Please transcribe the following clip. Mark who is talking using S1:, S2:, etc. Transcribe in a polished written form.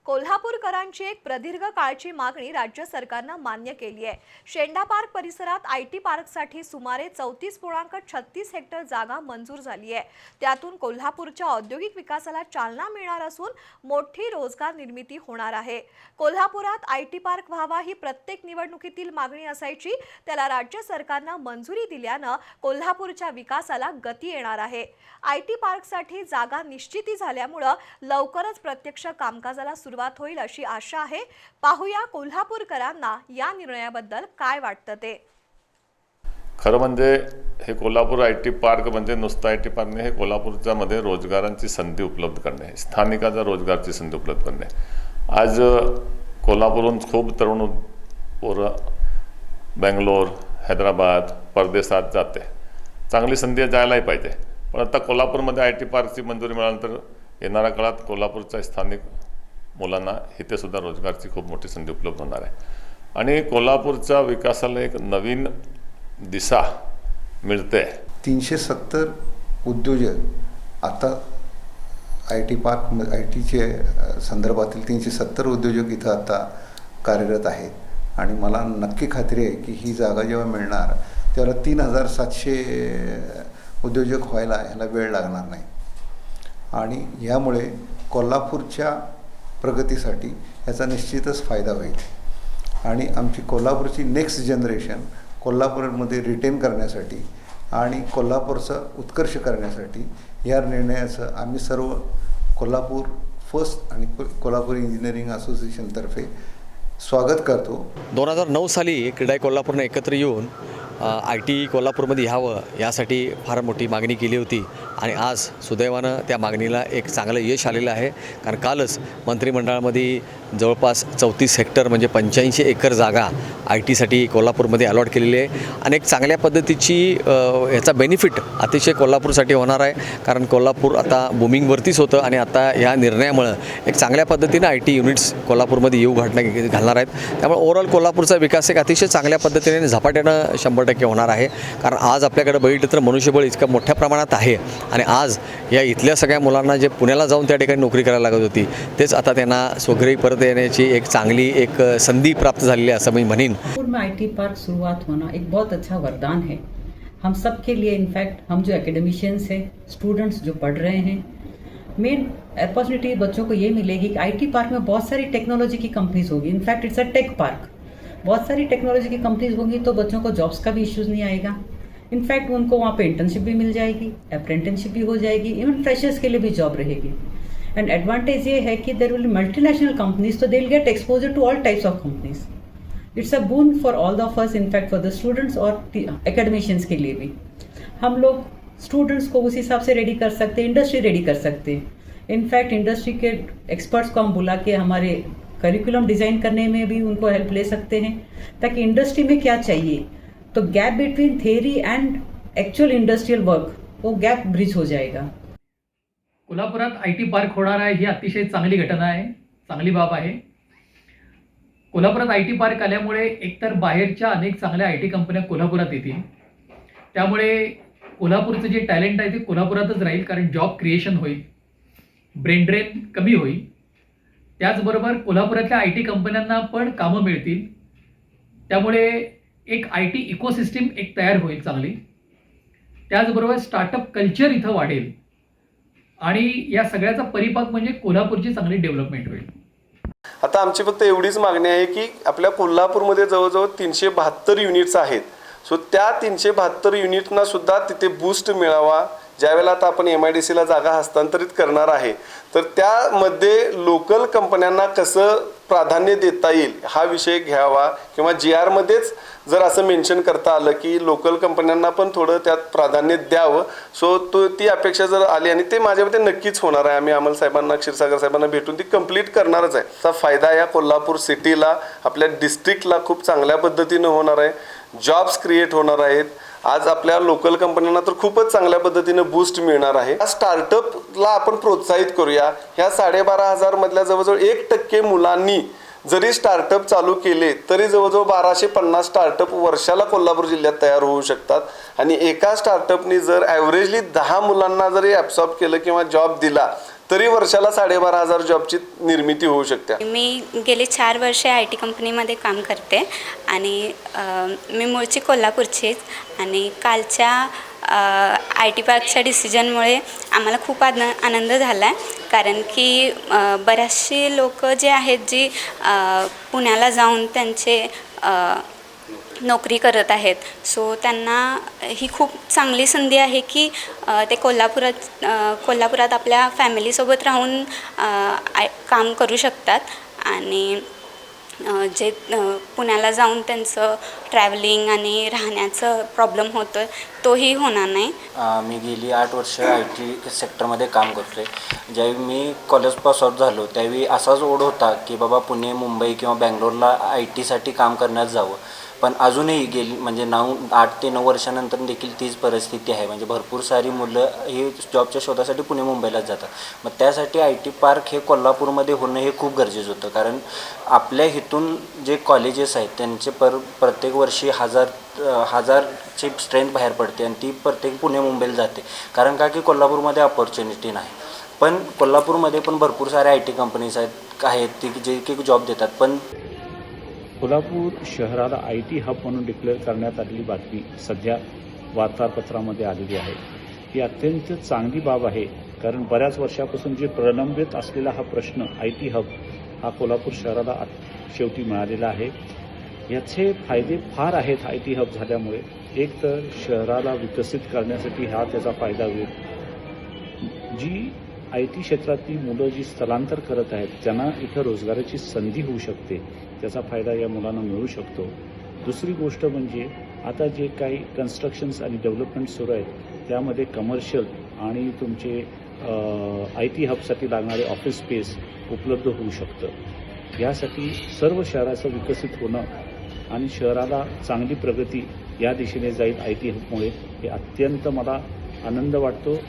S1: कोल्हापूरकरांची एक प्रदीर्घ काळची मागणी राज्य सरकारनं मान्य केली आहे। शेंडा पार्क परिसरात आयटी पार्कसाठी सुमारे 34.36 हेक्टर जागा मंजूर झाली आहे। त्यातून कोल्हापूरच्या औद्योगिक विकासाला चालना मिळणार असून मोठी रोजगार निर्मिती होणार आहे। कोल्हापुरात आयटी पार्क व्हावा ही प्रत्येक निवडणुकीतील मागणी असायची, त्याला राज्य सरकारनं मंजुरी दिल्यानं कोल्हापूरच्या विकासाला गती येणार आहे। आयटी पार्कसाठी जागा निश्चिती झाल्यामुळे लवकरच प्रत्यक्ष कामकाजाला सुरुवात होईल अशी आशा आहे। पाहूया कोल्हापूरकरांना या निर्णयाबद्दल काय वाटतं ते।
S2: खरं म्हणजे हे कोल्हापूर आयटी पार्क म्हणजे नुसतं आयटी पार्क नाही, हे कोल्हापूरच्या मध्ये रोजगारांची संधी उपलब्ध करणे, स्थानिकांच्या रोजगाराची संधी उपलब्ध करणे। आज कोल्हापूरहून खूप तरुण पोरं बेंगलोर, हैदराबाद, परदेशात जाते, चांगली संधी जायलाही पाहिजे। पण आता कोल्हापूरमध्ये आयटी पार्कची मंजुरी मिळाल्यानंतर येणाऱ्या काळात कोल्हापूरच्या स्थानिक मुलांना इथे सुद्धा रोजगाराची खूप मोठी संधी उपलब्ध होणार आहे आणि कोल्हापूरच्या विकासाला एक नवीन दिशा मिळते।
S3: 370 उद्योजक आता आयटी पार्क आयटीचे संदर्भातील 370 उद्योजक इथं आता कार्यरत आहेत आणि मला नक्की खात्री आहे की ही जागा जेव्हा मिळणार तेव्हा 3700 उद्योजक व्हायला ह्याला वेळ लागणार नाही आणि यामुळे कोल्हापूरच्या प्रगतीसाठी याचा निश्चितच फायदा होईल आणि आमची कोल्हापूरची नेक्स्ट जनरेशन कोल्हापूरमध्ये रिटेन करण्यासाठी आणि कोल्हापूरचा उत्कर्ष करण्यासाठी या निर्णयाचं आम्ही सर्व कोल्हापूर फर्स्ट आणि कोल्हापूर इंजिनिअरिंग असोसिएशनतर्फे स्वागत करतो।
S4: 2009 साली क्रीडा कोल्हापूरने एकत्र येऊन आयटी कोल्हापूरमध्ये यावं यासाठी फार मोठी मागणी केली होती आणि आज सुदैवानं त्या मागणीला एक चांगलं यश आलेलं आहे। कारण कालच मंत्रिमंडळामध्ये जवळपास 34 हेक्टर म्हणजे 85 एकर जागा आय टीसाठी कोल्हापूरमध्ये अलॉट केलेली आहे आणि एक चांगल्या पद्धतीची याचा बेनिफिट अतिशय कोल्हापूरसाठी होणार आहे। कारण कोल्हापूर आता बूमिंगवरतीच होतं आणि आता या निर्णयामुळं एक चांगल्या पद्धतीनं आय टी युनिट्स कोल्हापूरमध्ये येऊ घालणार आहेत। त्यामुळे ओव्हरऑल कोल्हापूरचा विकास एक अतिशय चांगल्या पद्धतीने झपाट्यानं 100% होणार आहे। कारण आज आपल्याकडे बघितलं तर मनुष्यबळ इतकं मोठ्या प्रमाणात आहे आणि आज या इथल्या सगळ्या मुलांना जे पुण्याला जाऊन त्या ठिकाणी नोकरी करायला लागत होती तेच आता त्यांना स्वघरी परत येण्याची एक चांगली एक संधी प्राप्त झालेली आहे असं मी म्हणेन।
S5: में आईटी पार्क शुरुआत होना एक बहुत अच्छा वरदान है हम सब के लिए। इनफैक्ट हम जो एकेडमिशियंस हैं, स्टूडेंट्स जो पढ़ रहे हैं, मेन अपॉर्चुनिटी बच्चों को ये मिलेगी कि आईटी पार्क में बहुत सारी टेक्नोलॉजी की कंपनीज होगी। In fact it's a tech park, बहुत सारी टेक्नोलॉजी की कंपनीज होंगी तो बच्चों को जॉब्स का भी इश्यूज़ नहीं आएगा। इनफैक्ट उनको वहाँ पे इंटर्नशिप भी मिल जाएगी, अप्रेंटिसशिप भी हो जाएगी, इवन फ्रेशर्स के लिए भी जॉब रहेगी। एंड एडवांटेज ये है कि there will be multinational companies, तो they will get exposure to all types of companies. It's a boon for all of us, in fact for the students और एकेडमिशियंस के लिए भी। हम लोग स्टूडेंट्स को उस हिसाब से रेडी कर सकते हैं, इंडस्ट्री रेडी कर सकते हैं। इनफैक्ट इंडस्ट्री के एक्सपर्ट्स को हम बुला के हमारे करिकुलम डिज़ाइन करने में भी उनको हेल्प ले सकते हैं ताकि इंडस्ट्री में क्या चाहिए तो gap between theory end actual industrial work वो गैप ब्रिज हो जाएगा।
S6: कोल्हापुरात आयटी पार्क होणार आहे ही अतिशय चांगली घटना आहे, चांगली बाब आहे। कोल्हापुरात आयटी पार्क आल्यामुळे एकतर बाहेरच्या अनेक चांगल्या आयटी कंपन्या कोल्हापुरात येतील, त्यामुळे कोल्हापूरचं जे टॅलेंट आहे ते कोल्हापुरातच राहील कारण जॉब क्रिएशन होईल, ब्रेन ड्रेन कमी होईल। त्याचबरोबर कोल्हापुरातल्या आयटी कंपन्यांना पण कामं मिळतील, त्यामुळे एक आयटी इकोसिस्टम एक तयार होईल चांगली। त्याचबरोबर स्टार्टअप कल्चर इथं वाढेल आणि या सगळ्याचा परिपाक म्हणजे कोल्हापूरची चांगली डेव्हलपमेंट होईल।
S7: आता आमची फक्त एवढीच मागणी आहे की आपल्या कोल्हापूरमध्ये जवळजवळ 372 युनिट्स आहेत, सो त्या 372 युनिटना सुद्धा तिथे बूस्ट मिळावा। ज्यावेळेला आता आपण MIDCला जागा हस्तांतरित करणार आहे तर त्यामध्ये लोकल कंपन्यांना कसं प्राधान्य देता येईल हा विषय घ्यावा किंवा GR मध्येच जर असं मेन्शन करता आलं की लोकल कंपन्यांना पण थोडं त्यात प्राधान्य द्यावं, सो ती अपेक्षा जर आली आणि ते माझ्या मते नक्कीच होणार आहे। आम्ही अमल साहेबांना, क्षीरसागर साहेबांना भेटून ती कंप्लीट करणारच आहे। त्याचा फायदा या कोल्हापूर सिटीला, आपल्या डिस्ट्रिक्टला खूप चांगल्या पद्धतीनं होणार आहे, जॉब्स क्रिएट होणार आहेत। आज आपल्या लोकल कंपन्यांना तर खूपच चांगल्या पद्धतीनं बूस्ट मिळणार आहे। स्टार्टअपला आपण प्रोत्साहित करूया। ह्या 12,500 मधल्या जवळजवळ 1% मुलांनी जरी स्टार्टअप चालू केले तरी जवळजवळ 1250 स्टार्टअप वर्षाला कोल्हापूर जिल्ह्यात तयार होऊ शकतात आणि एका स्टार्टअपनी जर ॲव्हरेजली 10 मुलांना जरी ॲब्सॉर्ब केलं किंवा जॉब दिला तरी वर्षाला 12,500 जॉबची निर्मिती होऊ शकते.
S8: मी गेली 4 वर्षे IT कंपनीमध्ये काम करते आणि मी मूळची कोल्हापूरचीच आणि कालच्या IT पार्कच्या डिसिजनमुळे आम्हाला खूप आनंद झाला आहे, कारण की बऱ्याचशी लोक जे आहेत जी पुण्याला जाऊन त्यांचे नोकरी करत आहेत, सो त्यांना ही खूप चांगली संधी आहे की ते कोल्हापुरात आपल्या फॅमिलीसोबत राहून काम करू शकतात आणि जे पुण्याला जाऊन त्यांचं ट्रॅव्हलिंग आणि राहण्याचं प्रॉब्लेम होतो तोही होणार नाही.
S9: मी गेली 8 वर्ष IT सेक्टरमध्ये काम करतो आहे. ज्यावेळी मी कॉलेज पास आउट झालो त्यावेळी असाच ओढ होता की बाबा पुणे, मुंबई किंवा बँगलोरला IT काम करण्यास जावं, पण अजूनही म्हणजे 8 ते 9 वर्षानंतर देखील तीच परिस्थिती आहे. म्हणजे भरपूर सारी मुलं ही जॉबच्या शोधासाठी पुणे, मुंबईलाच जातात. मग त्यासाठी IT पार्क हे कोल्हापूरमध्ये होणं हे खूप गरजेचं होतं, कारण आपल्या इथून जे कॉलेजेस आहेत त्यांचे प्रत्येक वर्षी हजारची स्ट्रेंथ बाहेर पडते आणि ती प्रत्येक पुणे, मुंबईला जाते. कारण का की कोल्हापूरमध्ये अपॉर्च्युनिटी नाही. पण कोल्हापूरमध्ये पण भरपूर साऱ्या IT कंपनीज आहेत ती जे की जॉब देतात. पण
S10: कोल्हापूर शहराला IT हब म्हणून डिक्लेअर करण्यात आलेली बातमी सध्या वार्तापत्रामध्ये आलेली आहे. ही अत्यंत चांगली बाब आहे, कारण बऱ्याच वर्षापासून जे प्रलंबित असलेला हा प्रश्न IT हब हा कोल्हापूर शहराला शेवटी मिळालेला आहे. याचे फायदे फार आहेत IT हब झाल्यामुळे. एक तर शहराला विकसित करण्यासाठी हा त्याचा फायदा होईल. जी IT क्षेत्रातली मुलं जी स्थलांतर करत आहेत त्यांना इथं रोजगाराची संधी होऊ शकते, त्याचा फायदा या मुलांना मिळू शकतो. दुसरी गोष्ट म्हणजे आता जे काही कन्स्ट्रक्शन्स आणि डेव्हलपमेंट सुरू आहेत त्यामध्ये कमर्शियल आणि तुमचे IT हबसाठी लागणारे ऑफिस स्पेस उपलब्ध होऊ शकतं. यासाठी सर्व शहराचं विकसित होणं आणि शहराला चांगली प्रगती या दिशेने जाईल IT हबमुळे, हे अत्यंत मला आनंद वाटतो.